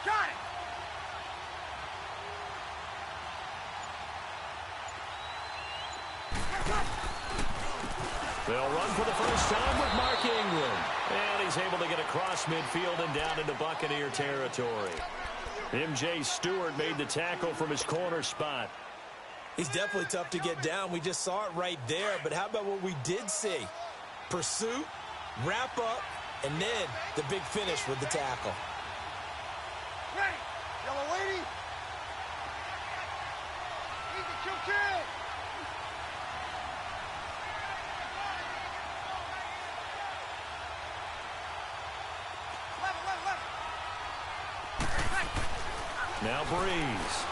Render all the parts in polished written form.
Got it! They'll run for the first time with Mark Ingram. And he's able to get across midfield and down into Buccaneer territory. M.J. Stewart made the tackle from his corner spot. He's definitely tough to get down. We just saw it right there. But how about what we did see? Pursuit, wrap up, and then the big finish with the tackle. Ready, yellow lady. Easy, kill. Now Breeze.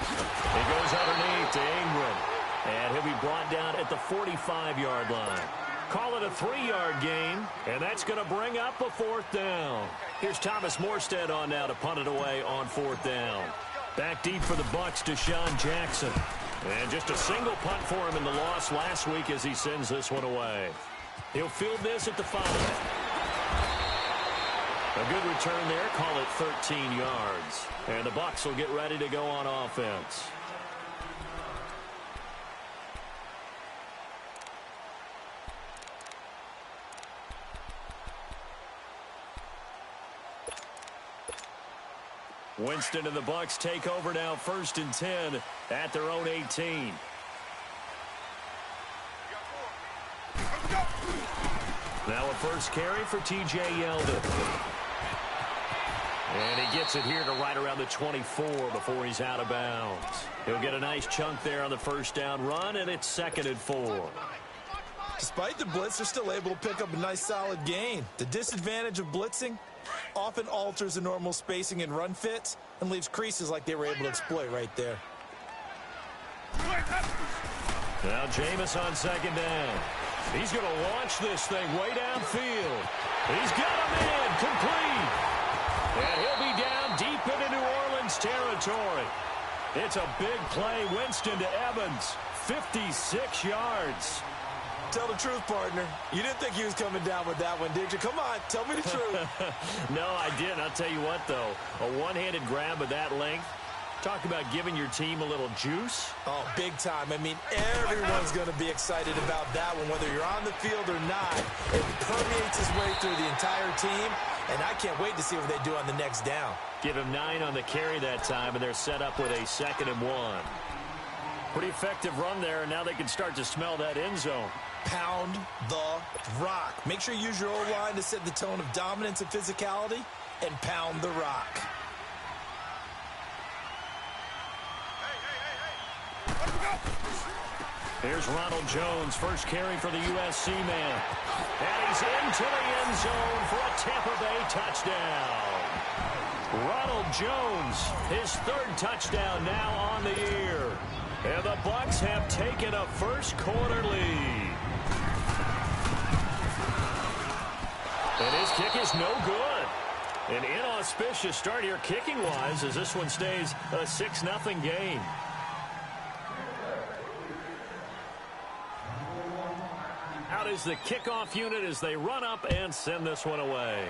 He goes underneath to Ingram. And he'll be brought down at the 45-yard line. Call it a 3-yard gain, and that's going to bring up a 4th down. Here's Thomas Morstead on now to punt it away on 4th down. Back deep for the Bucs, Deshaun Jackson. And just a single punt for him in the loss last week as he sends this one away. He'll field this at the 5. A good return there, call it 13 yards. And the Bucs will get ready to go on offense. Winston and the Bucs take over now, 1st and 10 at their own 18. Now a first carry for T.J. Yeldon. And he gets it here to right around the 24 before he's out of bounds. He'll get a nice chunk there on the first down run, and it's 2nd and 4. Despite the blitz, they're still able to pick up a nice solid gain. The disadvantage of blitzing often alters the normal spacing and run fits and leaves creases like they were able to exploit right there. Now Jameis on 2nd down. He's going to launch this thing way downfield. He's got him in, complete. And he'll be down deep into New Orleans territory. It's a big play. Winston to Evans, 56 yards. Tell the truth, partner. You didn't think he was coming down with that one, did you? Come on, tell me the truth. No, I didn't. I'll tell you what, though. A one-handed grab of that length. Talk about giving your team a little juice. Oh, big time. I mean, everyone's going to be excited about that one, whether you're on the field or not. It permeates his way through the entire team, and I can't wait to see what they do on the next down. Give him 9 on the carry that time, and they're set up with a 2nd and 1. Pretty effective run there, and now they can start to smell that end zone. Pound the rock. Make sure you use your O-line to set the tone of dominance and physicality, and pound the rock. Here's Ronald Jones, first carry for the USC man. And he's into the end zone for a Tampa Bay touchdown. Ronald Jones, his 3rd touchdown now on the year. And the Bucs have taken a first-quarter lead. And his kick is no good. An inauspicious start here kicking-wise as this one stays a 6-0 game. Out is the kickoff unit as they run up and send this one away.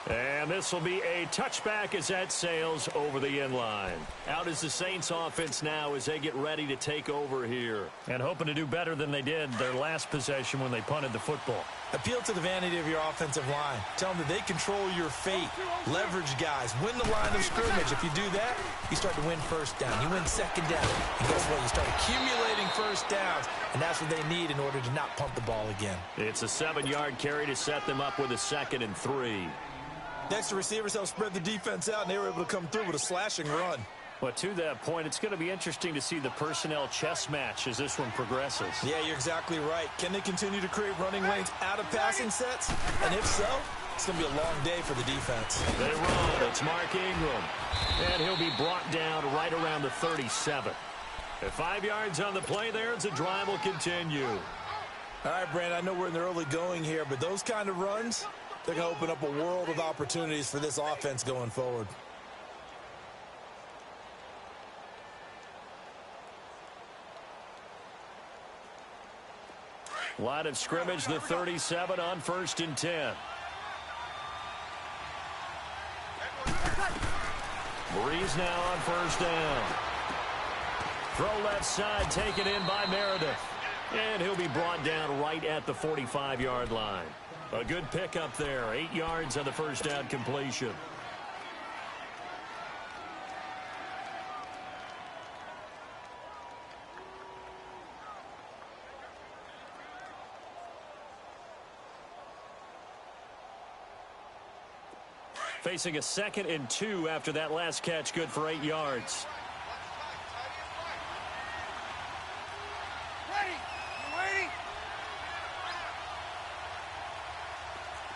And this will be a touchback as that sails over the end line. Out is the Saints offense now as they get ready to take over here. And hoping to do better than they did their last possession when they punted the football. Appeal to the vanity of your offensive line. Tell them that they control your fate. Leverage guys. Win the line of scrimmage. If you do that, you start to win first down. You win 2nd down. And guess what? You start accumulating first downs. And that's what they need in order to not punt the ball again. It's a 7-yard carry to set them up with a 2nd and 3. Next, the receivers help spread the defense out, and they were able to come through with a slashing run. But to that point, it's going to be interesting to see the personnel chess match as this one progresses. Yeah, you're exactly right. Can they continue to create running lanes out of passing sets? And if so, it's going to be a long day for the defense. They run. It's Mark Ingram. And he'll be brought down right around the 37. At 5 yards on the play there, as the drive will continue. All right, Brandon, I know we're in the early going here, but those kind of runs, they're going to open up a world of opportunities for this offense going forward. Line of scrimmage, the 37 on 1st and 10. Breeze now on 1st down. Throw left side, taken in by Meredith. And he'll be brought down right at the 45-yard line. A good pickup there, 8 yards on the first down completion. Facing a 2nd and 2 after that last catch, good for 8 yards. Ready? You waiting?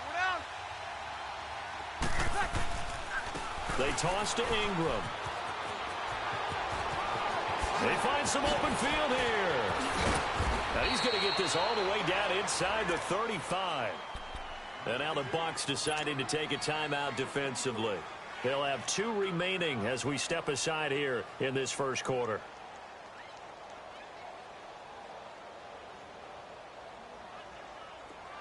Go down. They toss to Ingram. They find some open field here. Now he's going to get this all the way down inside the 35. And now the Bucs deciding to take a timeout defensively. They'll have 2 remaining as we step aside here in this first quarter.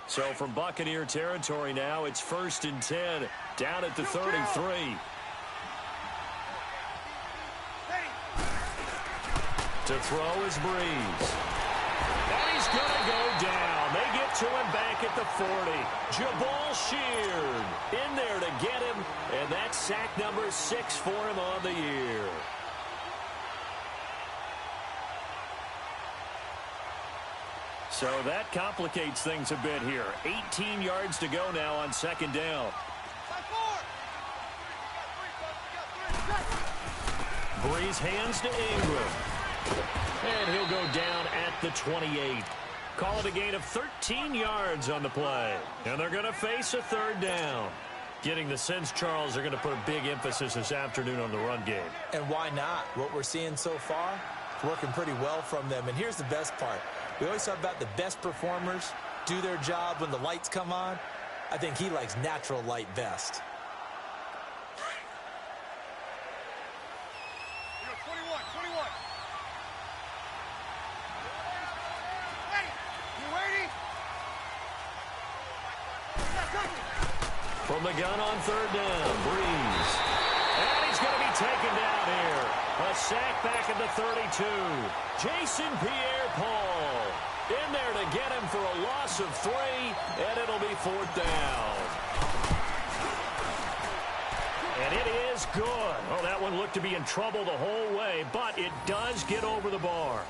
So from Buccaneer territory now, it's 1st and 10, down at the 33. To throw is Breeze. And he's going to go down. They get to him back at the 40. Jabal Sheard in there to get him, and that's sack number 6 for him on the year. So that complicates things a bit here. 18 yards to go now on 2nd down. Breeze hands to Ingram. And he'll go down at the 28. Call it a gain of 13 yards on the play. And they're going to face a 3rd down. Getting the sense, Charles, they're going to put a big emphasis this afternoon on the run game. And why not? What we're seeing so far, working pretty well from them. And here's the best part. We always talk about the best performers do their job when the lights come on. I think he likes natural light best. 21. From the gun on 3rd down, Breeze. And he's going to be taken down here. A sack back at the 32. Jason Pierre-Paul in there to get him for a loss of 3, and it'll be 4th down. And it is good. Oh, that one looked to be in trouble the whole way, but it does get over the bar.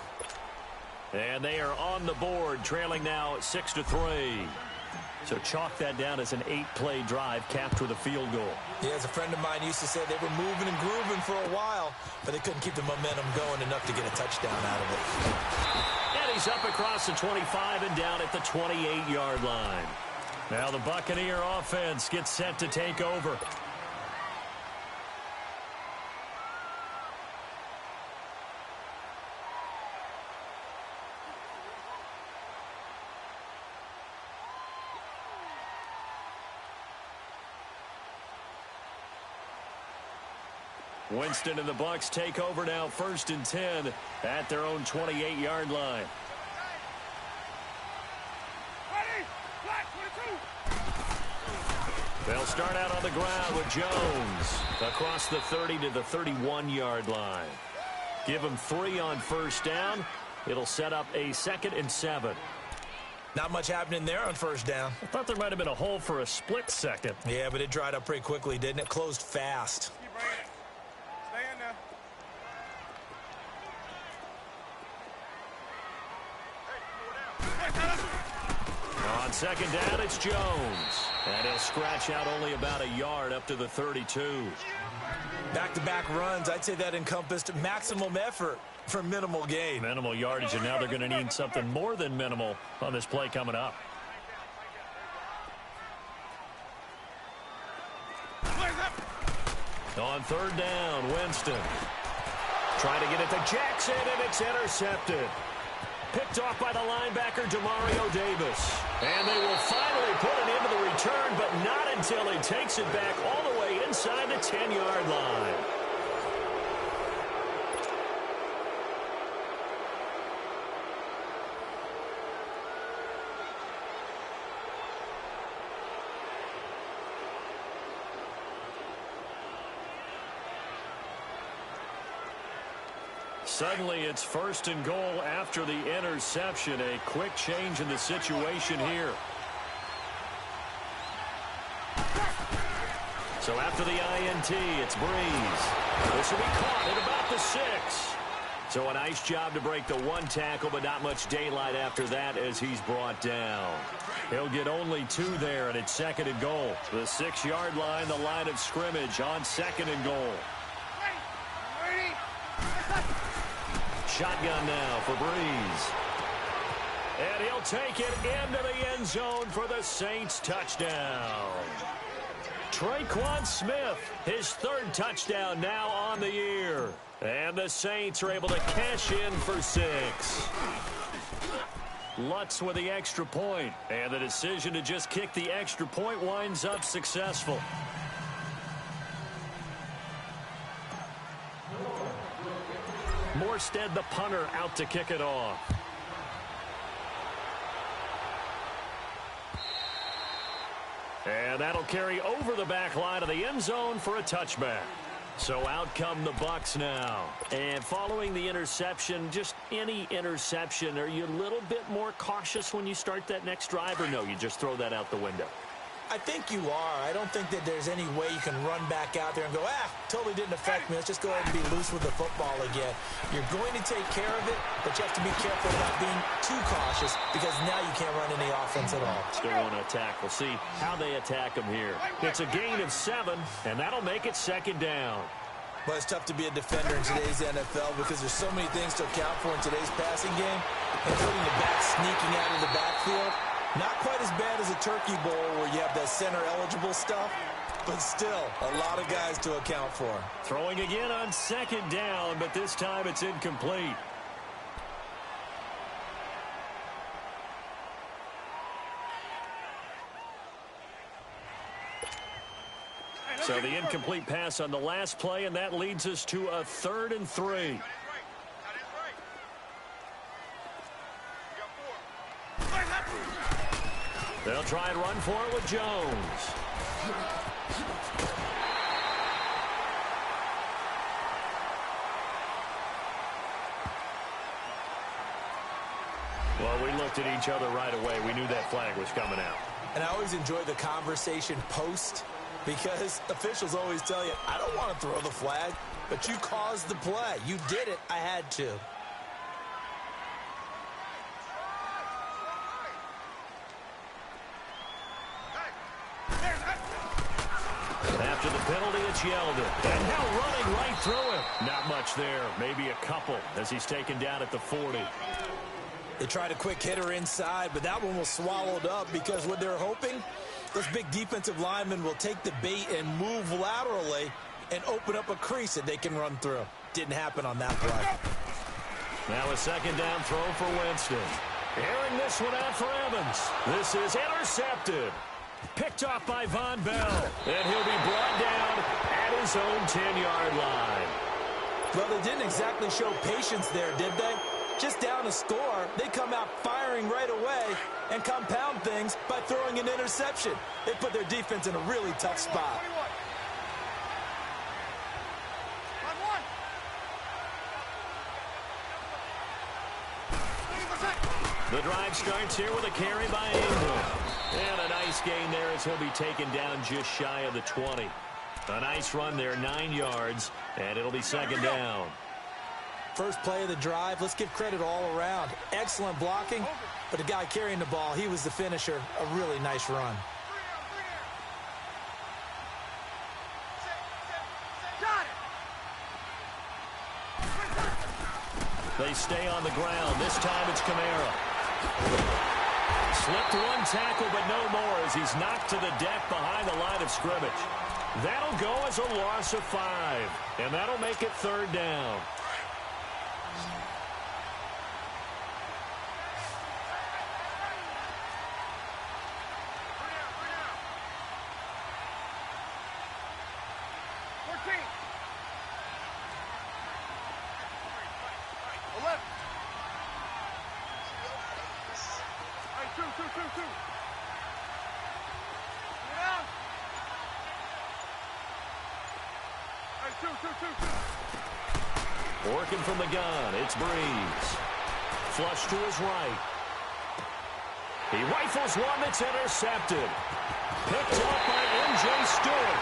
And they are on the board, trailing now 6-3. So chalk that down as an 8-play drive capped with a field goal. Yeah, as a friend of mine used to say, they were moving and grooving for a while, but they couldn't keep the momentum going enough to get a touchdown out of it. And he's up across the 25 and down at the 28-yard line. Now the Buccaneer offense gets set to take over. Winston and the Bucs take over now, 1st and 10 at their own 28-yard line. Ready? Black 22. They'll start out on the ground with Jones across the 30 to the 31-yard line. Give him 3 on 1st down. It'll set up a 2nd and 7. Not much happening there on 1st down. I thought there might have been a hole for a split second. Yeah, but it dried up pretty quickly, didn't it? Closed fast. Keep bringing it. Stay in there. On 2nd down, it's Jones. And he'll scratch out only about a yard up to the 32. Back-to-back runs, I'd say that encompassed maximum effort for minimal gain. Minimal yardage, and now they're going to need something more than minimal on this play coming up. On 3rd down, Winston. Trying to get it to Jackson, and it's intercepted. Picked off by the linebacker, Demario Davis. And they will finally put it into the return, but not until he takes it back all the way inside the 10-yard line. Suddenly, it's 1st and goal after the interception. A quick change in the situation here. So after the INT, it's Breeze. This will be caught at about the 6. So a nice job to break the 1 tackle, but not much daylight after that as he's brought down. He'll get only 2 there, and it's 2nd and goal. The 6-yard line, the line of scrimmage on 2nd and goal. Shotgun now for Breeze. And he'll take it into the end zone for the Saints touchdown. Traquan Smith, his 3rd touchdown now on the year. And the Saints are able to cash in for 6. Lutz with the extra point. And the decision to just kick the extra point winds up successful. Morstead, the punter, out to kick it off. And that'll carry over the back line of the end zone for a touchback. So out come the Bucs now. And following the interception, just any interception, are you a little bit more cautious when you start that next drive, or no, you just throw that out the window? I think you are. I don't think that there's any way you can run back out there and go, totally didn't affect me. Let's just go ahead and be loose with the football again. You're going to take care of it, but you have to be careful about being too cautious because now you can't run any offense at all. Still want to attack. We'll see how they attack him here. It's a gain of 7, and that'll make it 2nd down. But it's tough to be a defender in today's NFL because there's so many things to account for in today's passing game, including the back sneaking out of the backfield. Not quite as bad as a turkey bowl where you have that center-eligible stuff, but still a lot of guys to account for. Throwing again on 2nd down, but this time it's incomplete. So the incomplete pass on the last play, and that leads us to a 3rd and 3. They'll try and run for it with Jones. Well, we looked at each other right away. We knew that flag was coming out. And I always enjoy the conversation post because officials always tell you, I don't want to throw the flag, but you caused the play. You did it. I had to. After the penalty, it's Yeldon. And now running right through it. Not much there. Maybe a couple as he's taken down at the 40. They tried a quick hitter inside, but that one was swallowed up because what they're hoping, those big defensive linemen will take the bait and move laterally and open up a crease that they can run through. Didn't happen on that play. Now a 2nd down throw for Winston. Airing this one out for Evans. This is intercepted. Picked off by Von Bell. And he'll be brought down at his own 10-yard line. Well, they didn't exactly show patience there, did they? Just down a score, they come out firing right away and compound things by throwing an interception. They put their defense in a really tough spot. The drive starts here with a carry by Ingram. And a nice gain there as he'll be taken down just shy of the 20. A nice run there, 9 yards, and it'll be 2nd down. First play of the drive, let's give credit all around. Excellent blocking, but the guy carrying the ball, he was the finisher. A really nice run. They stay on the ground. This time it's Kamara. Slipped 1 tackle, but no more as he's knocked to the deck behind the line of scrimmage. That'll go as a loss of 5, and that'll make it 3rd down. Working from the gun, it's Breeze. Flush to his right. He rifles one that's intercepted. Picked up by M.J. Stewart.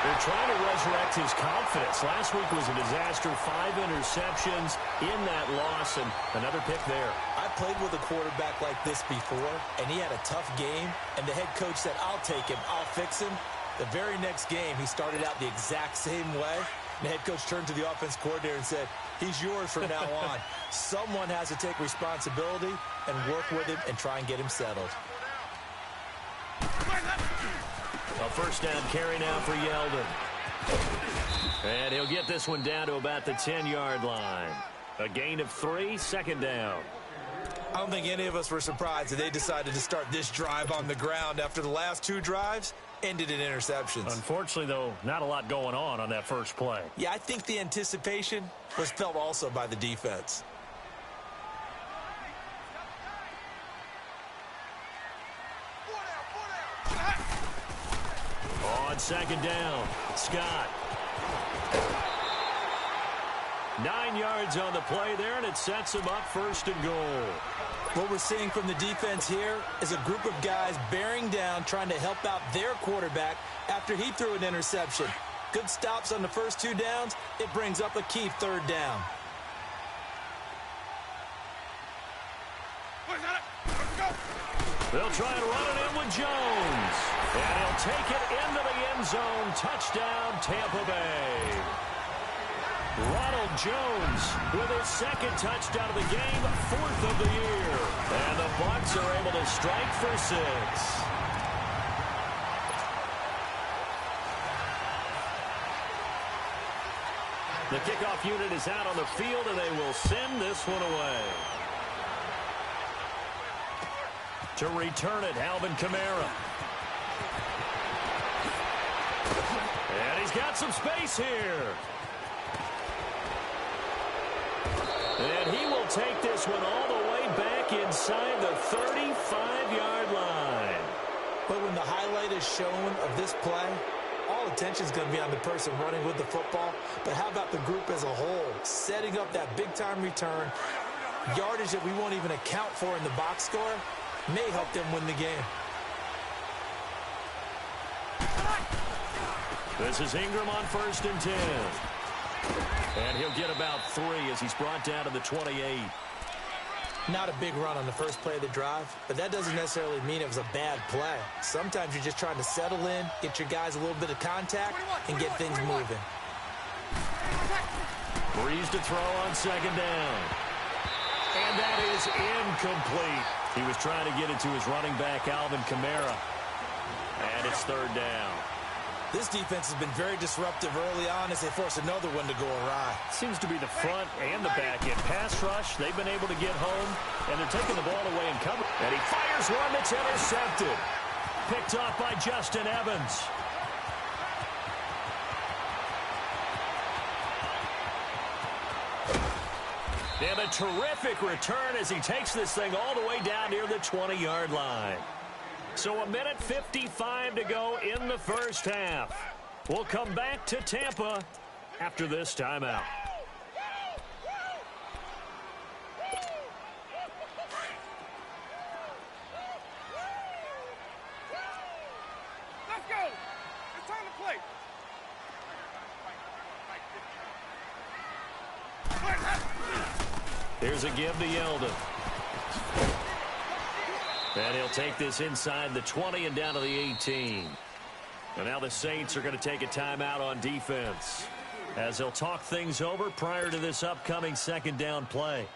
They're trying to resurrect his confidence. Last week was a disaster. 5 interceptions in that loss, and another pick there. I played with a quarterback like this before, and he had a tough game, and the head coach said, I'll take him, I'll fix him. The very next game, he started out the exact same way. The head coach turned to the offense coordinator and said, he's yours from now on. Someone has to take responsibility and work with him and try and get him settled. A first down carry now for Yeldon. And he'll get this one down to about the 10-yard line. A gain of 3, second down. I don't think any of us were surprised that they decided to start this drive on the ground after the last 2 drives ended in interceptions. Unfortunately, though, not a lot going on that first play. Yeah, I think the anticipation was felt also by the defense. On second down, Scott. 9 yards on the play there, and it sets him up first and goal. What we're seeing from the defense here is a group of guys bearing down, trying to help out their quarterback after he threw an interception. Good stops on the first 2 downs. It brings up a key 3rd down. They'll try and run it in with Jones. And he'll take it into the end zone. Touchdown, Tampa Bay. Ronald Jones with his 2nd touchdown of the game, 4th of the year. And the Bucs are able to strike for 6. The kickoff unit is out on the field, and they will send this one away. To return it, Alvin Kamara. And he's got some space here. And he will take this one all the way back inside the 35-yard line. But when the highlight is shown of this play, all attention is going to be on the person running with the football. But how about the group as a whole, setting up that big-time return, yardage that we won't even account for in the box score, may help them win the game. This is Ingram on 1st and 10. And he'll get about 3 as he's brought down to the 28. Not a big run on the first play of the drive, but that doesn't necessarily mean it was a bad play. Sometimes you're just trying to settle in, get your guys a little bit of contact, and get things moving. Breeze to throw on 2nd down. And that is incomplete. He was trying to get it to his running back, Alvin Kamara. And it's 3rd down. This defense has been very disruptive early on as they force another one to go awry. Seems to be the front and the back end. Pass rush, they've been able to get home, and they're taking the ball away and cover. And he fires one that's intercepted. Picked off by Justin Evans. And a terrific return as he takes this thing all the way down near the 20-yard line. So 1:55 to go in the first half. We'll come back to Tampa after this timeout. Let's go. It's time to play. Here's a give to Yeldon. And he'll take this inside the 20 and down to the 18. And now the Saints are going to take a timeout on defense as they'll talk things over prior to this upcoming 2nd down play.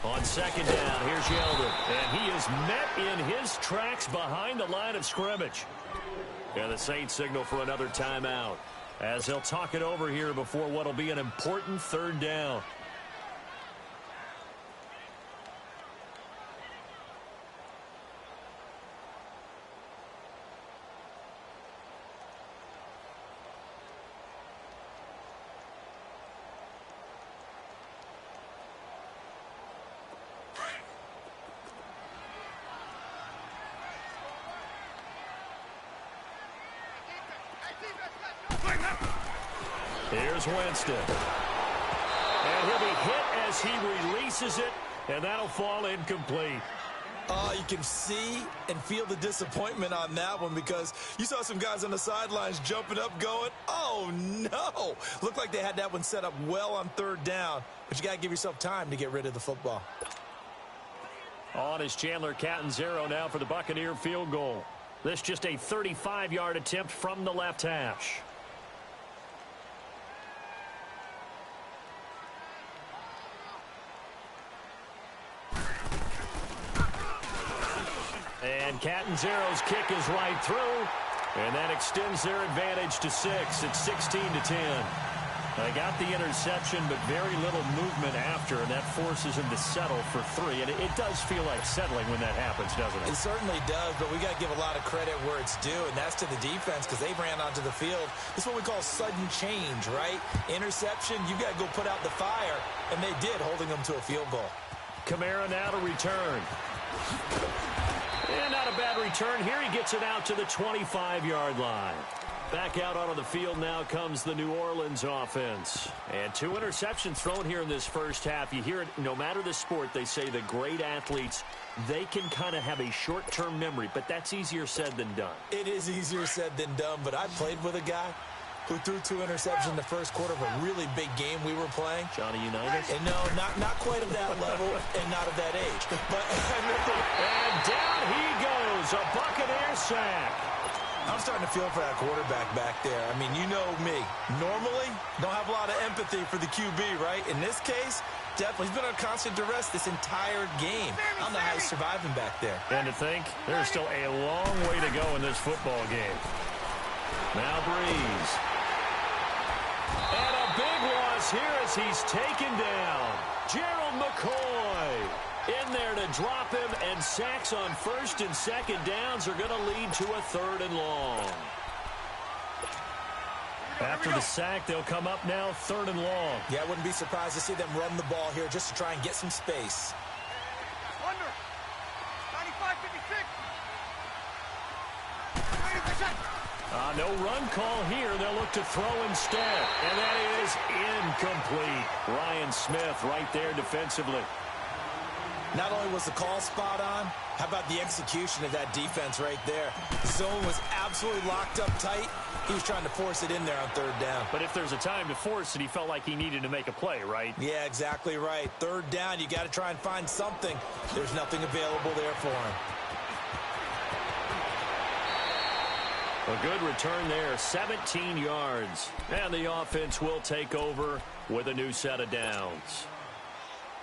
On 2nd down, here's Yeldon. And he is met in his tracks behind the line of scrimmage. And the Saints signal for another timeout as they'll talk it over here before what will be an important 3rd down. Here's Winston. And he'll be hit as he releases it, and that'll fall incomplete. You can see and feel the disappointment on that one because you saw some guys on the sidelines jumping up going, oh, no. Looked like they had that one set up well on third down, but you got to give yourself time to get rid of the football. On is Chandler Catanzaro now for the Buccaneer field goal. This just a 35-yard attempt from the left hash. And Catanzaro's kick is right through, and that extends their advantage to 6. It's 16-10. They got the interception, but very little movement after, and that forces him to settle for 3. And it does feel like settling when that happens, doesn't it? It certainly does, but we got to give a lot of credit where it's due, and that's to the defense because they ran onto the field. It's what we call sudden change, right? Interception, you got to go put out the fire, and they did, holding them to a field goal. Kamara now to return. And not a bad return here. He gets it out to the 25-yard line. Back out onto the field now comes the New Orleans offense. And 2 interceptions thrown here in this first half. You hear it, no matter the sport, they say the great athletes, they can kind of have a short-term memory, but that's easier said than done. It is easier said than done, but I played with a guy who threw 2 interceptions in the first quarter of a really big game we were playing. Johnny Unitas? And no, not quite of that level and not of that age. But and down he goes, a Buccaneer sack. I'm starting to feel for that quarterback back there. I mean, you know me. Normally, don't have a lot of empathy for the QB, right? In this case, definitely. He's been under constant duress this entire game. I don't know how he's surviving back there. And to think, there's still a long way to go in this football game. Now Breeze. And a big loss here as he's taken down. Gerald McCoy in there to drop him, and sacks on first and second downs are going to lead to a 3rd and long. After the sack, they'll come up now 3rd and long. Yeah, I wouldn't be surprised to see them run the ball here just to try and get some space. Under. 95-56. No run call here. They'll look to throw instead. And that is incomplete. Ryan Smith right there defensively. Not only was the call spot on, how about the execution of that defense right there? The zone was absolutely locked up tight. He was trying to force it in there on 3rd down. But if there's a time to force it, he felt like he needed to make a play, right? Yeah, exactly right. 3rd down, you got to try and find something. There's nothing available there for him. A good return there, 17 yards. And the offense will take over with a new set of downs.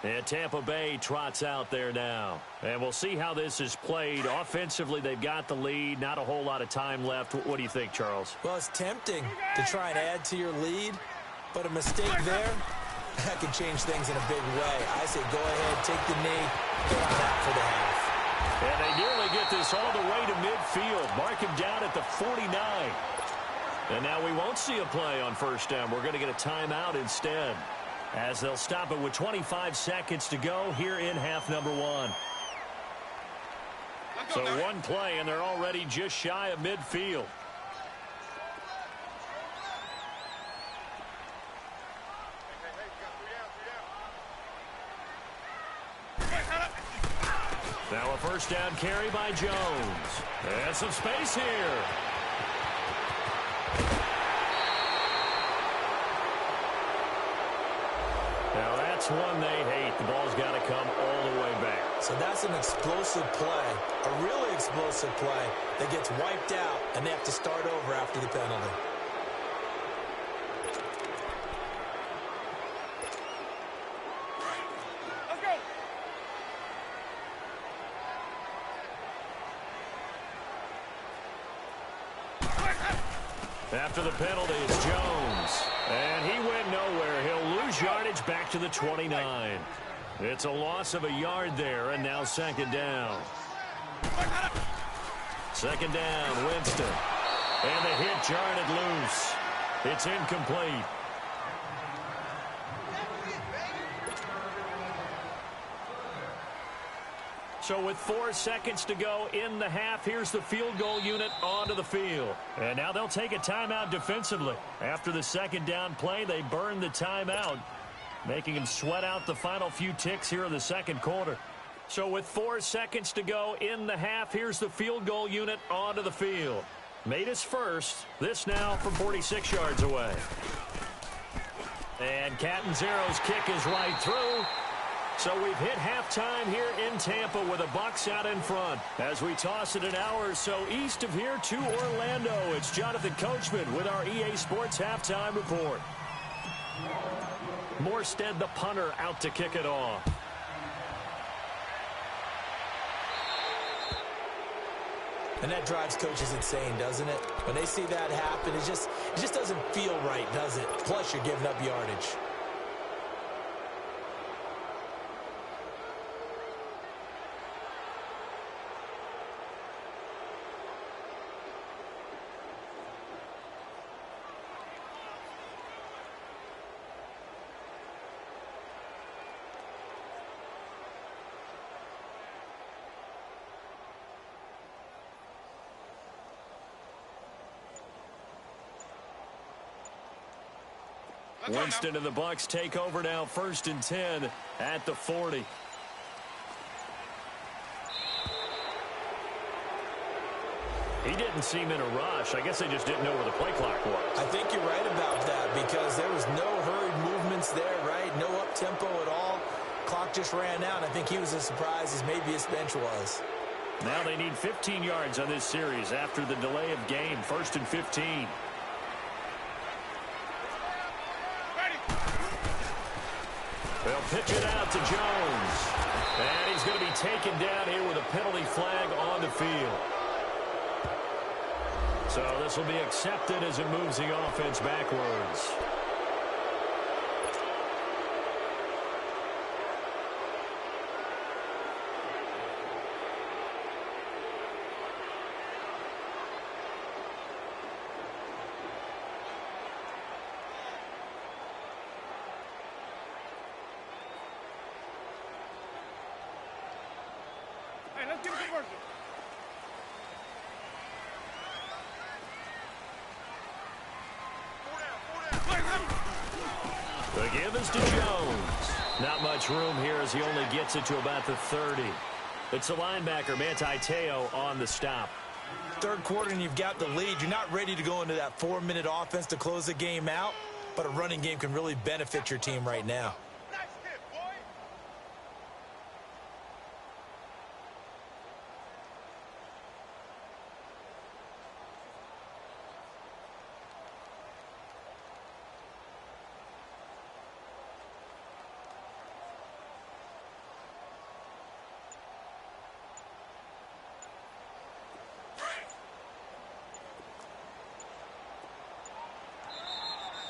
And Tampa Bay trots out there now. And we'll see how this is played. Offensively, they've got the lead. Not a whole lot of time left. What do you think, Charles? Well, it's tempting to try and add to your lead, but a mistake there, that can change things in a big way. I say go ahead, take the knee, get on that for the half. And they nearly get this all the way to midfield. Mark him down at the 49. And now we won't see a play on 1st down. We're going to get a timeout instead, as they'll stop it with 25 seconds to go here in half number 1. So 1 play, and they're already just shy of midfield. Now a 1st down carry by Jones. And some space here. Now that's one they hate. The ball's got to come all the way back. So that's an explosive play, a really explosive play that gets wiped out, and they have to start over after the penalty. Let's go. After the penalty, it's Jones. And he went nowhere. He'll lose yardage back to the 29. It's a loss of a yard there, and now 2nd down. 2nd down, Winston. And the hit jarred it loose. It's incomplete. So with 4 seconds to go in the half, here's the field goal unit onto the field. And now they'll take a timeout defensively. After the second down play, they burn the timeout, making him sweat out the final few ticks here in the second quarter. So with 4 seconds to go in the half, here's the field goal unit onto the field. Made his first. This now from 46 yards away. And Catanzaro's kick is right through. So we've hit halftime here in Tampa with the Bucs out in front. As we toss it an hour or so east of here to Orlando, it's Jonathan Coachman with our EA Sports Halftime Report. Morstead, the punter, out to kick it off. And that drives coaches insane, doesn't it? When they see that happen, it just doesn't feel right, does it? Plus, you're giving up yardage. Winston and the Bucs take over now, 1st and 10 at the 40. He didn't seem in a rush. I guess they just didn't know where the play clock was. I think you're right about that because there was no hurried movements there, right? No up-tempo at all. Clock just ran out. I think he was as surprised as maybe his bench was. Now they need 15 yards on this series after the delay of game, 1st and 15. They'll pitch it out to Jones. And he's going to be taken down here with a penalty flag on the field. So this will be accepted as it moves the offense backwards. Let's give it to Mercer. The give is to Jones. Not much room here as he only gets it to about the 30. It's the linebacker, Manti Te'o, on the stop. Third quarter and you've got the lead. You're not ready to go into that 4-minute offense to close the game out, but a running game can really benefit your team right now.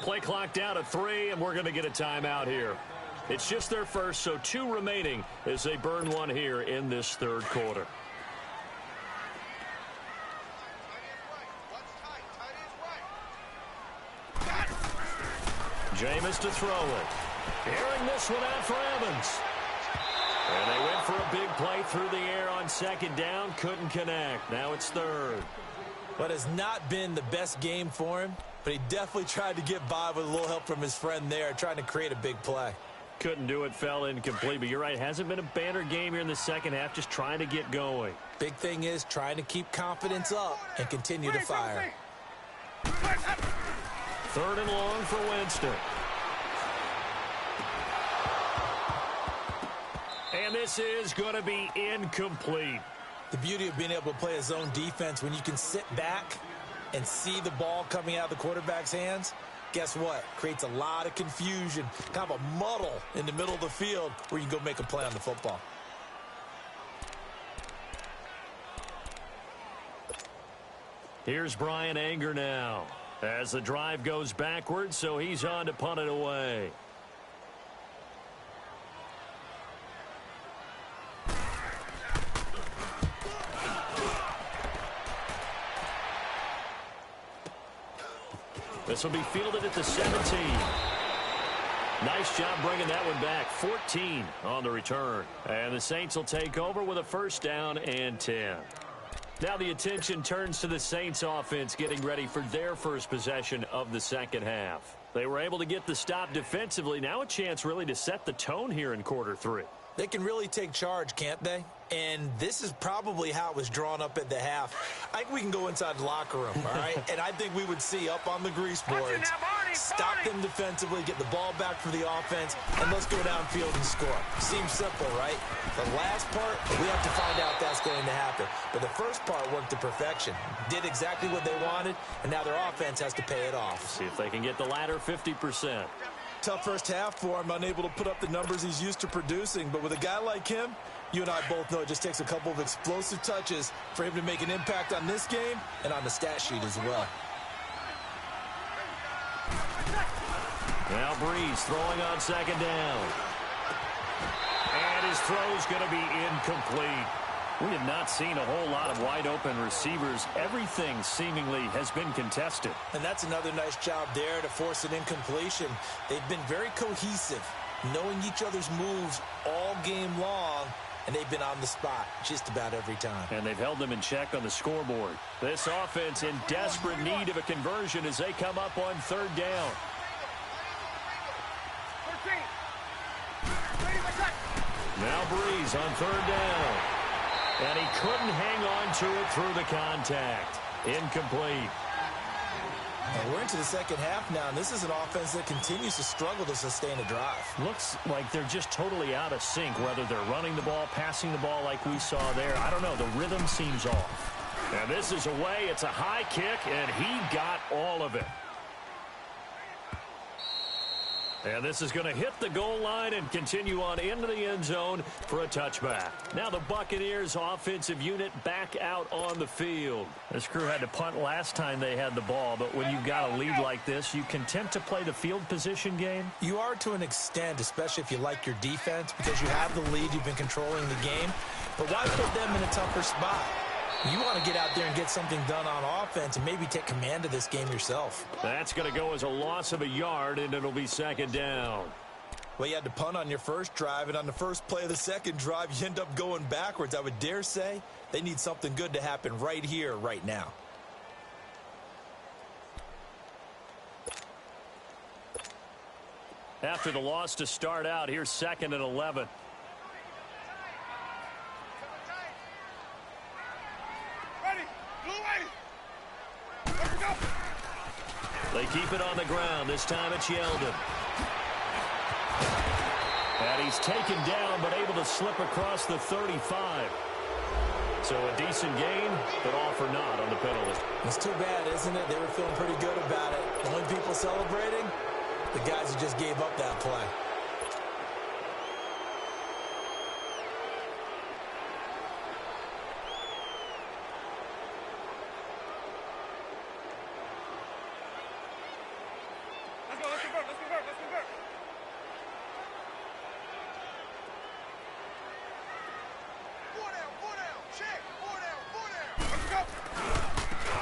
Play clock down at 3, and we're going to get a timeout here. It's just their first, so 2 remaining as they burn one here in this third quarter. Jameis to throw it. Airing this one out for Evans. And they went for a big play through the air on 2nd down. Couldn't connect. Now it's 3rd. But it's not been the best game for him, but he definitely tried to get by with a little help from his friend there, trying to create a big play. Couldn't do it, fell incomplete, but you're right, hasn't been a banner game here in the second half, just trying to get going. Big thing is trying to keep confidence up and continue to fire. 3rd and long for Winston. And this is going to be incomplete. The beauty of being able to play a zone defense when you can sit back and see the ball coming out of the quarterback's hands, guess what? Creates a lot of confusion, kind of a muddle in the middle of the field where you can go make a play on the football. Here's Brian Anger now as the drive goes backwards, so he's on to punt it away. This will be fielded at the 17. Nice job bringing that one back. 14 on the return. And the Saints will take over with a first down and 10. Now the attention turns to the Saints offense getting ready for their first possession of the second half. They were able to get the stop defensively. Now a chance really to set the tone here in quarter 3. They can really take charge, can't they? And this is probably how it was drawn up at the half. I think we can go inside the locker room, all right? And I think we would see up on the grease boards, stop them defensively, get the ball back for the offense, and let's go downfield and score. Seems simple, right? The last part, we have to find out if that's going to happen. But the first part worked to perfection. Did exactly what they wanted, and now their offense has to pay it off. See if they can get the latter 50%. Tough first half for him, unable to put up the numbers he's used to producing. But with a guy like him, you and I both know it just takes a couple of explosive touches for him to make an impact on this game and on the stat sheet as well. Now Breeze throwing on second down. And his throw's going to be incomplete. We have not seen a whole lot of wide-open receivers. Everything seemingly has been contested. And that's another nice job there to force an incompletion. They've been very cohesive, knowing each other's moves all game long, and they've been on the spot just about every time. And they've held them in check on the scoreboard. This offense in desperate need of a conversion as they come up on third down. Now Breeze on third down. And he couldn't hang on to it through the contact. Incomplete. And we're into the second half now, and this is an offense that continues to struggle to sustain a drive. Looks like they're just totally out of sync, whether they're running the ball, passing the ball like we saw there. I don't know. The rhythm seems off. And this is away. It's a high kick, and he got all of it. And this is going to hit the goal line and continue on into the end zone for a touchback. Now the Buccaneers offensive unit back out on the field. This crew had to punt last time they had the ball, but when you've got a lead like this, you content to play the field position game? You are to an extent, especially if you like your defense, because you have the lead, you've been controlling the game. But why put them in a tougher spot? You want to get out there and get something done on offense and maybe take command of this game yourself. That's going to go as a loss of a yard, and it'll be second down. Well, you had to punt on your first drive, and on the first play of the second drive, you end up going backwards. I would dare say they need something good to happen right here, right now. After the loss to start out, here's 2nd and 11. They keep it on the ground. This time it's Yeldon. And he's taken down, but able to slip across the 35. So a decent gain, but all for naught on the penalty. It's too bad, isn't it? They were feeling pretty good about it. The only people celebrating, the guys who just gave up that play.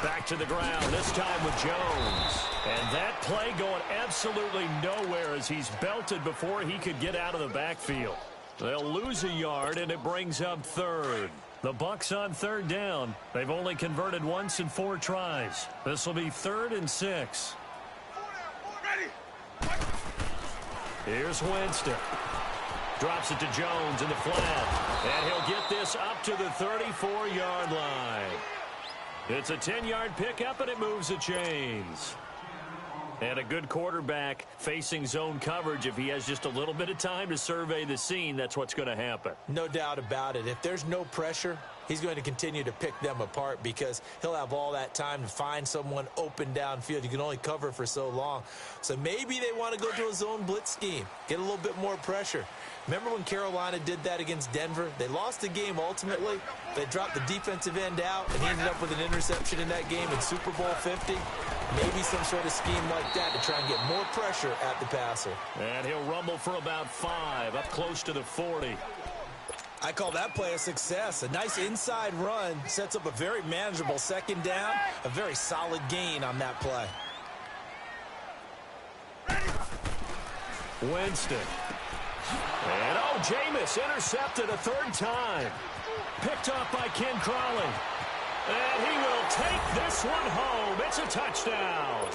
Back to the ground, this time with Jones. And that play going absolutely nowhere as he's belted before he could get out of the backfield. They'll lose a yard, and it brings up third. The Bucs on third down. They've only converted once in 4 tries. This will be 3rd and 6. Here's Winston. Drops it to Jones in the flat. And he'll get this up to the 34-yard line. It's a 10-yard pickup, and it moves the chains. And a good quarterback facing zone coverage. If he has just a little bit of time to survey the scene, that's what's going to happen. No doubt about it. If there's no pressure, he's going to continue to pick them apart because he'll have all that time to find someone open downfield. You can only cover for so long. So maybe they want to go to a zone blitz scheme, get a little bit more pressure. Remember when Carolina did that against Denver? They lost the game ultimately. They dropped the defensive end out, and he ended up with an interception in that game in Super Bowl 50. Maybe some sort of scheme like that to try and get more pressure at the passer. And he'll rumble for about 5, up close to the 40. I call that play a success. A nice inside run sets up a very manageable second down, a very solid gain on that play. Winston. And, oh, Jameis intercepted a third time. Picked off by Ken Crawley. And he will take this one home. It's a touchdown.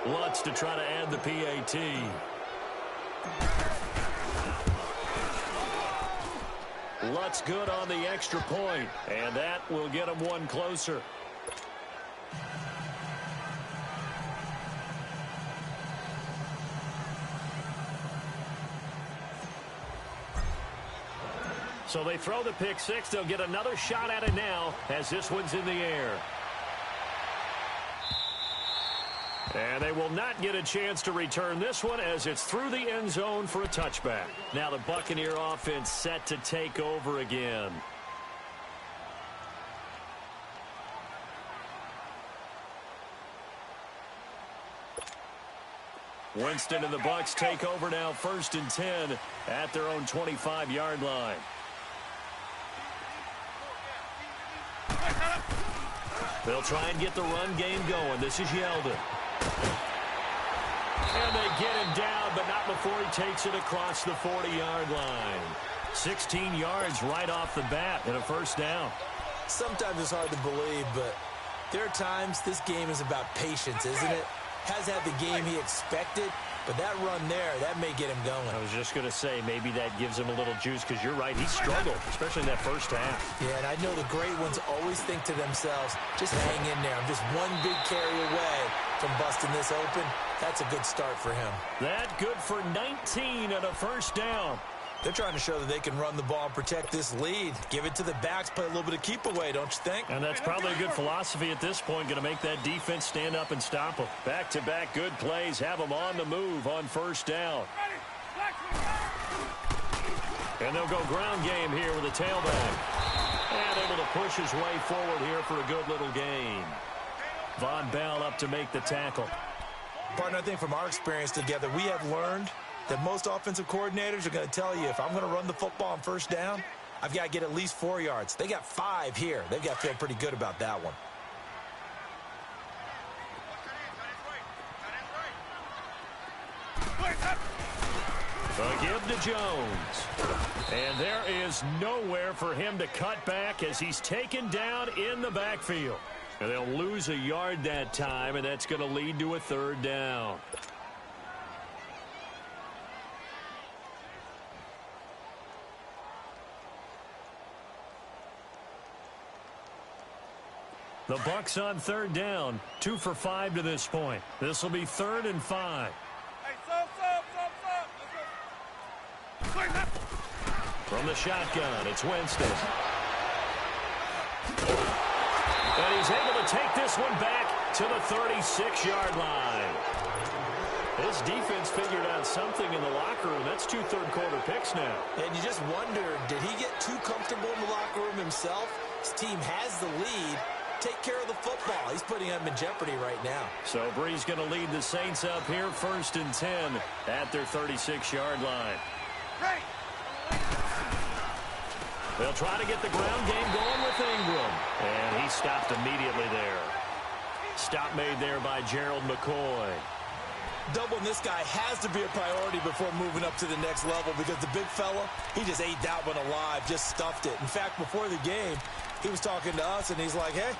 Lutz to try to add the PAT. Lutz good on the extra point, and that will get him one closer. So they throw the pick six. They'll get another shot at it now as this one's in the air. And they will not get a chance to return this one as it's through the end zone for a touchback. Now the Buccaneer offense set to take over again. Winston and the Bucs take over now, 1st and 10 at their own 25-yard line. They'll try and get the run game going. This is Yeldon. And they get him down, but not before he takes it across the 40-yard line. 16 yards right off the bat and a first down. Sometimes it's hard to believe, but there are times this game is about patience, isn't it? Has had the game he expected, but that run there, that may get him going. I was just going to say, maybe that gives him a little juice, because you're right, he struggled, especially in that first half. Yeah, and I know the great ones always think to themselves, just hang in there. I'm just one big carry away from busting this open. That's a good start for him. That good for 19 and a first down. They're trying to show that they can run the ball and protect this lead. Give it to the backs, play a little bit of keep away, don't you think? And that's probably a good philosophy at this point, going to make that defense stand up and stop them. Back-to-back good plays, have them on the move on first down. And they'll go ground game here with a tailback. And able to push his way forward here for a good little gain. Von Bell up to make the tackle. Partner, I think from our experience together, we have learned that most offensive coordinators are going to tell you, if I'm going to run the football on first down, I've got to get at least 4 yards. They got 5 here. They've got to feel pretty good about that one. The give to Jones. And there is nowhere for him to cut back as he's taken down in the backfield. And they'll lose a yard that time, and that's going to lead to a third down. The Bucs on third down, 2 for 5 to this point. This will be 3rd and 5. Hey, stop. From the shotgun, it's Winston. And he's able to take this one back to the 36-yard line. This defense figured out something in the locker room. That's 2 third-quarter picks now. And you just wonder, did he get too comfortable in the locker room himself? His team has the lead. Take care of the football. He's putting them in jeopardy right now. So Bree's going to lead the Saints up here, 1st and 10 at their 36-yard line. Ready. They'll try to get the ground game going with Ingram. And he stopped immediately there. Stop made there by Gerald McCoy. Doubling this guy has to be a priority before moving up to the next level, because the big fella, he just ate that one alive, just stuffed it. In fact, before the game, he was talking to us, and he's like, hey,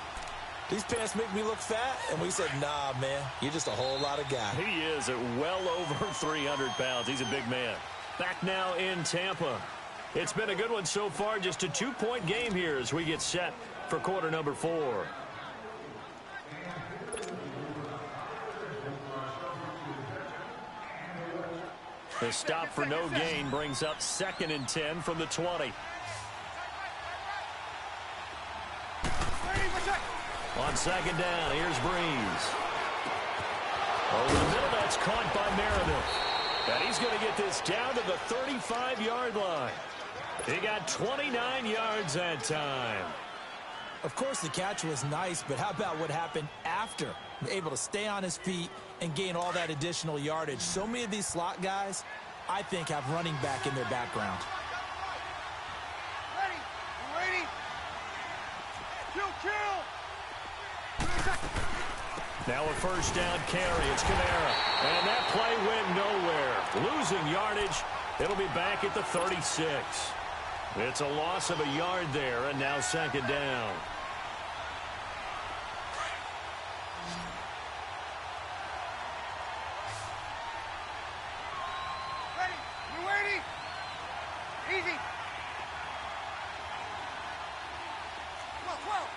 these pants make me look fat. And we said, nah, man, you're just a whole lot of guy. He is at well over 300 pounds. He's a big man. Back now in Tampa. It's been a good one so far. Just a 2-point game here as we get set for quarter number 4. The stop for no gain brings up 2nd and 10 from the 20. On 2nd down, here's Breeze. Over the middle, that's caught by Meredith. And he's going to get this down to the 35-yard line. He got 29 yards that time. Of course, the catch was nice, but how about what happened after? Able to stay on his feet and gain all that additional yardage. So many of these slot guys, I think, have running back in their background. Ready. Kill. Now a first down carry. It's Kamara. And that play went nowhere. Losing yardage. It'll be back at the 36. It's a loss of a yard there, and now second down. Ready. You ready? Easy. 12.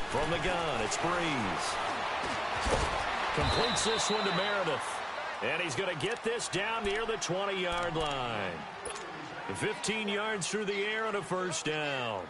From the gun, it's Breeze. Completes this one to Meredith. And he's going to get this down near the 20-yard line. 15 yards through the air and a first down.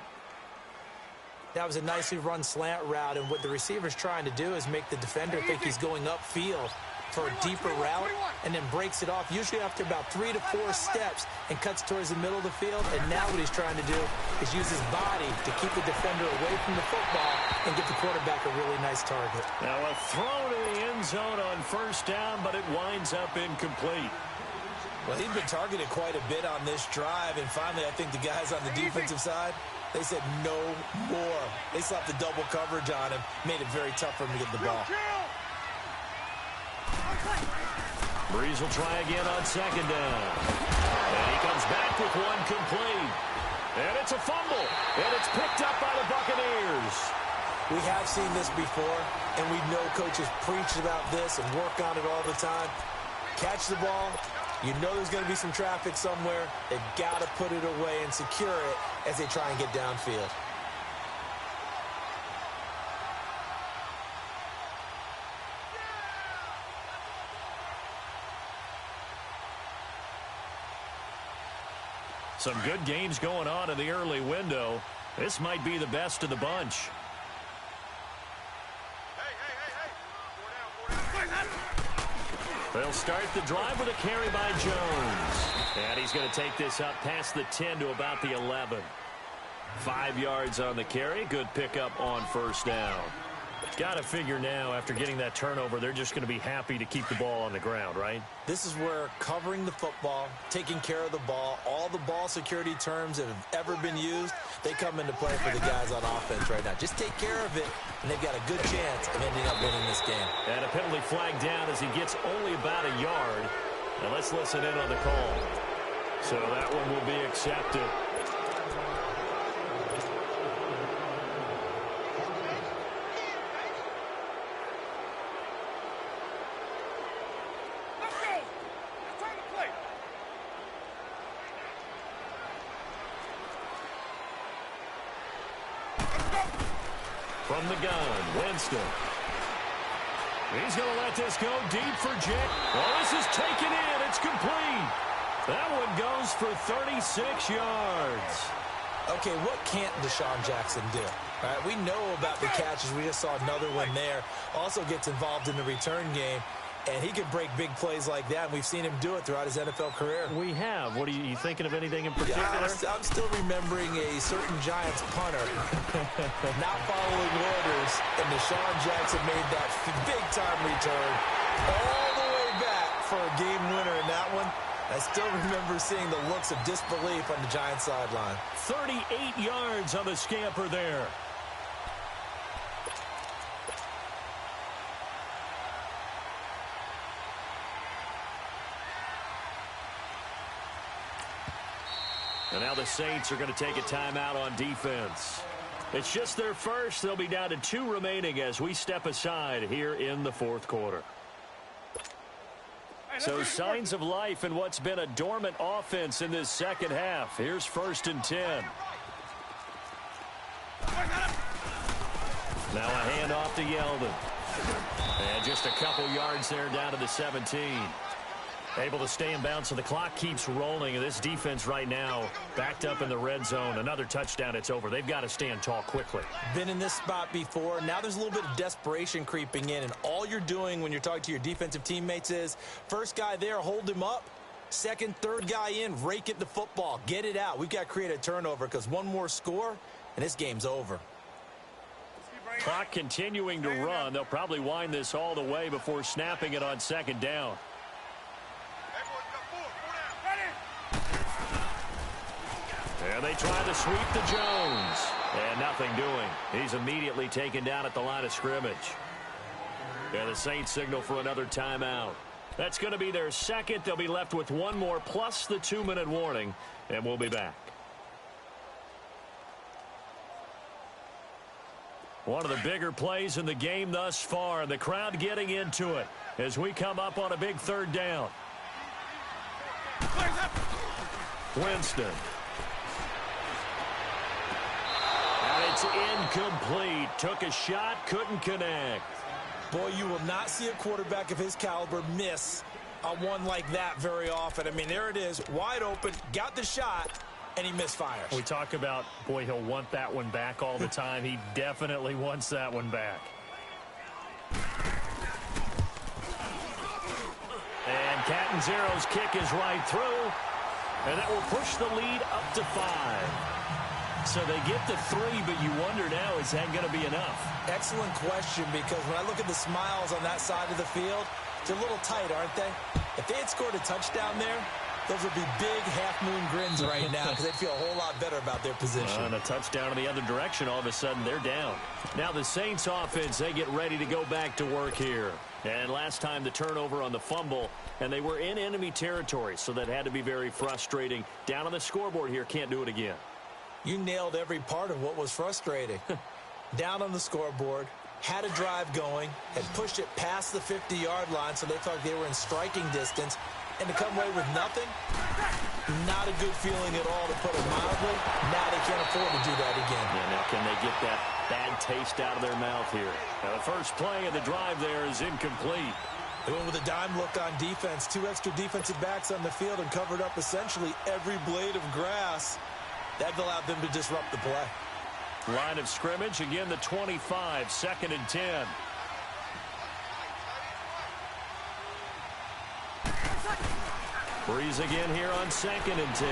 That was a nicely run slant route, and what the receiver's trying to do is make the defender think he's going upfield for a deeper route, and then breaks it off, usually after about 3 to 4 steps, and cuts towards the middle of the field. And now what he's trying to do is use his body to keep the defender away from the football and get the quarterback a really nice target. Now a throw to the end zone on first down, but it winds up incomplete. Well, he'd been targeted quite a bit on this drive, and finally I think the guys on the defensive side, they said no more. They slapped the double coverage on him, made it very tough for him to get the ball. Breeze will try again on second down. And he comes back with one complete. And it's a fumble. And it's picked up by the Buccaneers. We have seen this before, and we know coaches preach about this and work on it all the time. Catch the ball. You know there's going to be some traffic somewhere. They've got to put it away and secure it as they try and get downfield. Some good games going on in the early window. This might be the best of the bunch. They'll start the drive with a carry by Jones. And he's going to take this up past the 10 to about the 11. 5 yards on the carry. Good pickup on first down. Got to figure now, after getting that turnover, they're just going to be happy to keep the ball on the ground, right? This is where covering the football, taking care of the ball, all the ball security terms that have ever been used, they come into play for the guys on offense right now. Just take care of it, and they've got a good chance of ending up winning this game. And a penalty flag down as he gets only about a yard. Now let's listen in on the call. So that one will be accepted. From the gun, Winston. He's going to let this go deep for Jake. Oh, this is taken in. It's complete. That one goes for 36 yards. Okay, what can't Deshaun Jackson do? All right, we know about the catches. We just saw another one there. Also gets involved in the return game. And he can break big plays like that, and we've seen him do it throughout his NFL career. We have. What are you thinking of anything in particular? Yeah, I'm still remembering a certain Giants punter not following orders, and Deshaun Jackson made that big-time return all the way back for a game winner in that one. I still remember seeing the looks of disbelief on the Giants sideline. 38 yards on the scamper there. And now the Saints are going to take a timeout on defense. It's just their first. They'll be down to 2 remaining as we step aside here in the fourth quarter. So signs of life in what's been a dormant offense in this second half. Here's 1st and 10. Now a handoff to Yeldon. And just a couple yards there down to the 17. Able to stay in bounds, so the clock keeps rolling. And this defense right now backed up in the red zone. Another touchdown, it's over. They've got to stand tall quickly. Been in this spot before. Now there's a little bit of desperation creeping in. And all you're doing when you're talking to your defensive teammates is, first guy there, hold him up. Second, third guy in, rake it the football. Get it out. We've got to create a turnover because one more score, and this game's over. Clock continuing to run. They'll probably wind this all the way before snapping it on second down. And they try to sweep to Jones. And nothing doing. He's immediately taken down at the line of scrimmage. And the Saints signal for another timeout. That's going to be their second. They'll be left with one more plus the 2-minute warning, and we'll be back. One of the bigger plays in the game thus far, and the crowd getting into it as we come up on a big third down. Winston. And it's incomplete. Took a shot, couldn't connect. Boy, you will not see a quarterback of his caliber miss on one like that very often. I mean, there it is, wide open, got the shot, and he misfires. We talk about, boy, he'll want that one back all the time. He definitely wants that one back. And Catanzero's kick is right through, and that will push the lead up to 5. So they get the 3, but you wonder now, is that going to be enough? Excellent question, because when I look at the smiles on that side of the field, they're a little tight, aren't they? If they had scored a touchdown there, those would be big half-moon grins right now because they'd feel a whole lot better about their position. And a touchdown in the other direction, all of a sudden they're down. Now the Saints offense, they get ready to go back to work here. And last time the turnover on the fumble, and they were in enemy territory, so that had to be very frustrating. Down on the scoreboard here, can't do it again. You nailed every part of what was frustrating. Down on the scoreboard, had a drive going, had pushed it past the 50-yard line so they thought they were in striking distance, and to come away with nothing, not a good feeling at all, to put it mildly. Now they can't afford to do that again. Yeah, now can they get that bad taste out of their mouth here? Now the first play of the drive there is incomplete. They went with a dime look on defense, 2 extra defensive backs on the field and covered up essentially every blade of grass. That allowed them to disrupt the play. Line of scrimmage, again the 25, 2nd and 10. Breeze again here on 2nd and 10.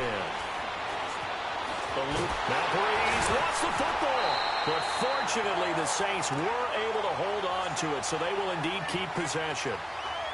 The loop. Now Breeze wants the football. But fortunately, the Saints were able to hold on to it, so they will indeed keep possession.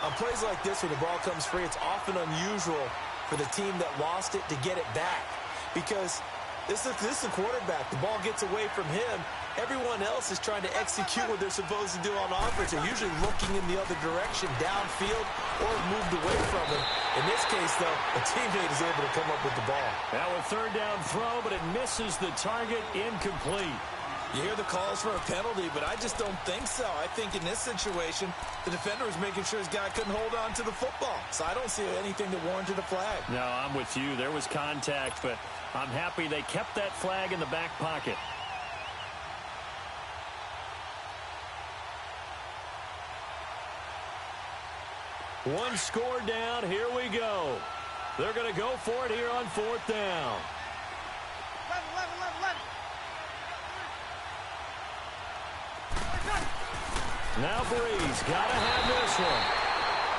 On plays like this where the ball comes free, it's often unusual for the team that lost it to get it back. Because this is the quarterback. The ball gets away from him. Everyone else is trying to execute what they're supposed to do on offense. They're usually looking in the other direction, downfield, or moved away from him. In this case, though, a teammate is able to come up with the ball. Now a 3rd down throw, but it misses the target, incomplete. You hear the calls for a penalty, but I just don't think so. I think in this situation, the defender was making sure his guy couldn't hold on to the football. So I don't see anything that warranted a flag. No, I'm with you. There was contact, but I'm happy they kept that flag in the back pocket. One score down. Here we go. They're going to go for it here on 4th down. 11. Now Breeze got to have this one.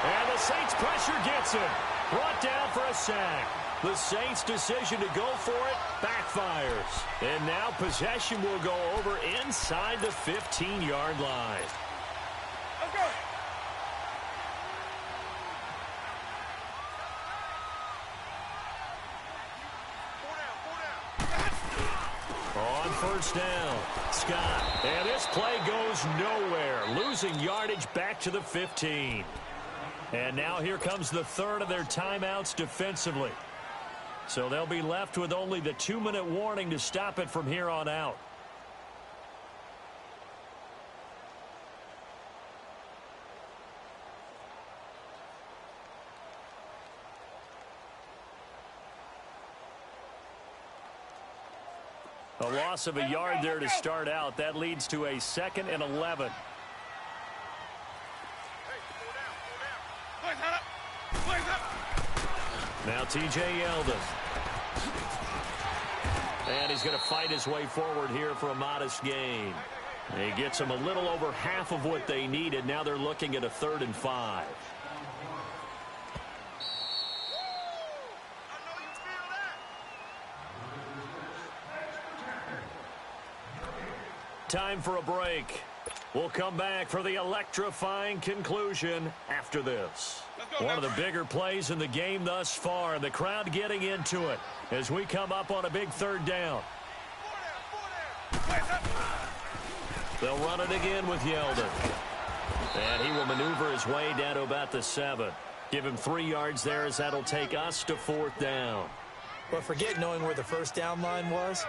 And the Saints pressure gets him. Brought down for a sack. The Saints' decision to go for it backfires. And now possession will go over inside the 15-yard line. Okay. On 1st down, Scott. And this play goes nowhere. Losing yardage back to the 15. And now here comes the 3rd of their timeouts defensively. So they'll be left with only the 2-minute warning to stop it from here on out. A loss of a yard there to start out. That leads to a 2nd and 11. Now T.J. Yeldon. And he's going to fight his way forward here for a modest gain. He gets them a little over half of what they needed. Now they're looking at a 3rd and 5. Time for a break. We'll come back for the electrifying conclusion after this. One of the bigger plays in the game thus far, and the crowd getting into it as we come up on a big 3rd down. They'll run it again with Yeldon. And he will maneuver his way down to about the 7. Give him 3 yards there as that'll take us to 4th down. But forget knowing where the first down line was.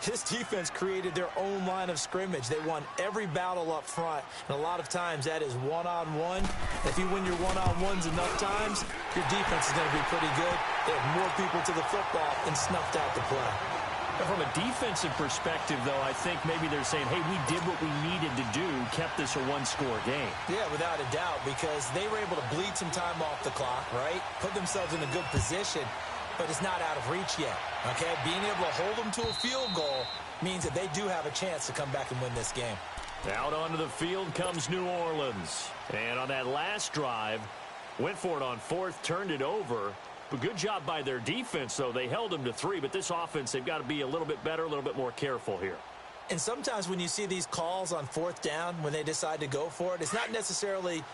This defense created their own line of scrimmage. They won every battle up front, and a lot of times that is one-on-one. If you win your one-on-ones enough times, your defense is going to be pretty good. They have more people to the football and snuffed out the play. And from a defensive perspective, though, I think maybe they're saying, hey, we did what we needed to do, kept this a one-score game. Yeah, without a doubt, because they were able to bleed some time off the clock, right? Put themselves in a good position, but it's not out of reach yet, okay? Being able to hold them to a field goal means that they do have a chance to come back and win this game. Out onto the field comes New Orleans. And on that last drive, went for it on 4th, turned it over. But good job by their defense, though. They held them to 3, but this offense, they've got to be a little bit better, a little bit more careful here. And sometimes when you see these calls on 4th down, when they decide to go for it, it's not necessarily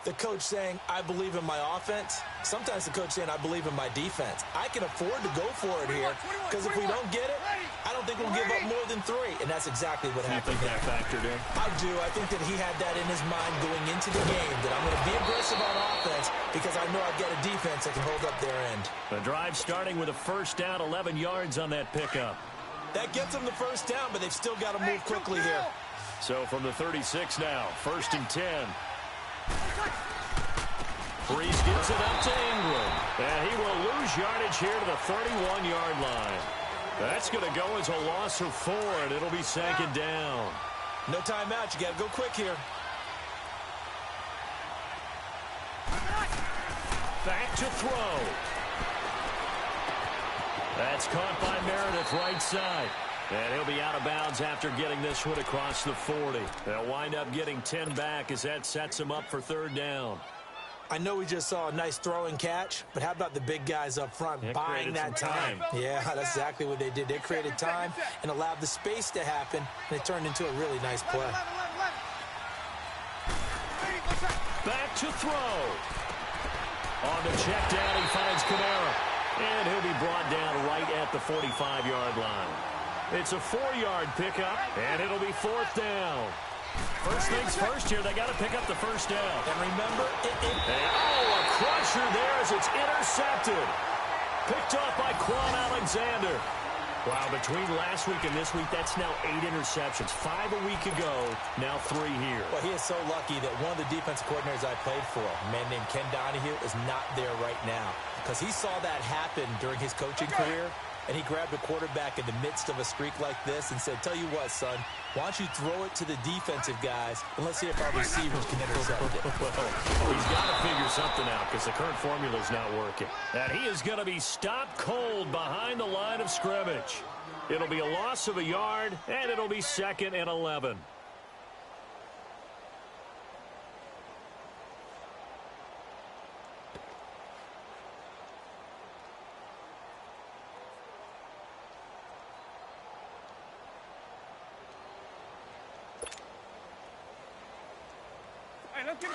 the coach saying, I believe in my offense. Sometimes the coach saying, I believe in my defense. I can afford to go for it here because if we don't get it, I don't think we'll give up more than 3. And that's exactly what happened. You think that factored in? I do. I think that he had that in his mind going into the game, that I'm going to be aggressive on offense because I know I've got a defense that can hold up their end. The drive starting with a first down, 11 yards on that pickup. That gets them the first down, but they've still got to move quickly here. So from the 36 now, 1st and 10. Breeze gives it up to Ingram. And he will lose yardage here to the 31-yard line. That's going to go as a loss of 4, and it'll be 2nd down. No timeout. You got to go quick here. Back to throw. That's caught by Meredith right side. And he'll be out of bounds after getting this one across the 40. They'll wind up getting 10 back as that sets him up for 3rd down. I know we just saw a nice throw and catch, but how about the big guys up front buying that time? Yeah, that's exactly what they did. They created time and allowed the space to happen, and it turned into a really nice play. Back to throw. On the check down, he finds Kamara. And he'll be brought down right at the 45-yard line. It's a 4-yard pickup, and it'll be 4th down. First things first here, they got to pick up the first down. And remember, a crusher there as it's intercepted. Picked off by Quan Alexander. Wow, between last week and this week, that's now 8 interceptions. 5 a week ago, now 3 here. Well, he is so lucky that one of the defensive coordinators I played for, a man named Ken Donahue, is not there right now. Because he saw that happen during his coaching career, and he grabbed a quarterback in the midst of a streak like this and said, tell you what, son, why don't you throw it to the defensive guys, and let's see if our receivers can intercept it. Well, he's got to figure something out because the current formula is not working. And he is going to be stopped cold behind the line of scrimmage. It'll be a loss of a yard, and it'll be 2nd and 11.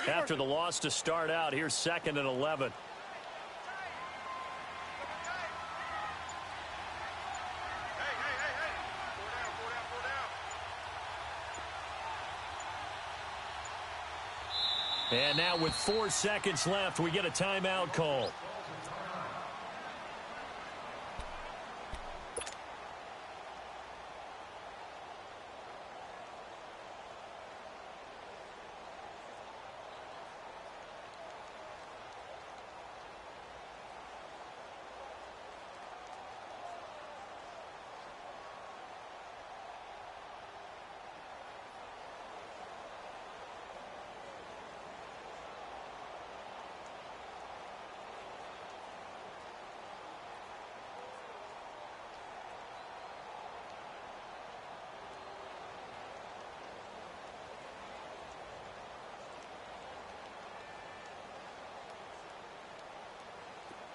After the loss to start out, here's 2nd and 11. And now with 4 seconds left, we get a timeout call.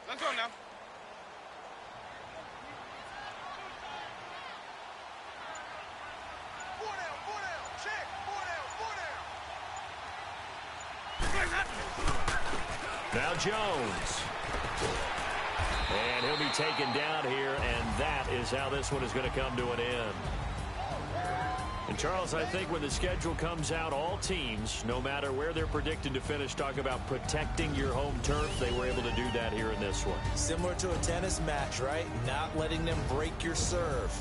Let's go now. Check. 4 down. Now Jones. And he'll be taken down here, and that is how this one is going to come to an end. And Charles, I think when the schedule comes out, all teams, no matter where they're predicted to finish, talk about protecting your home turf. They were able to do that here in this one. Similar to a tennis match, right? Not letting them break your serve.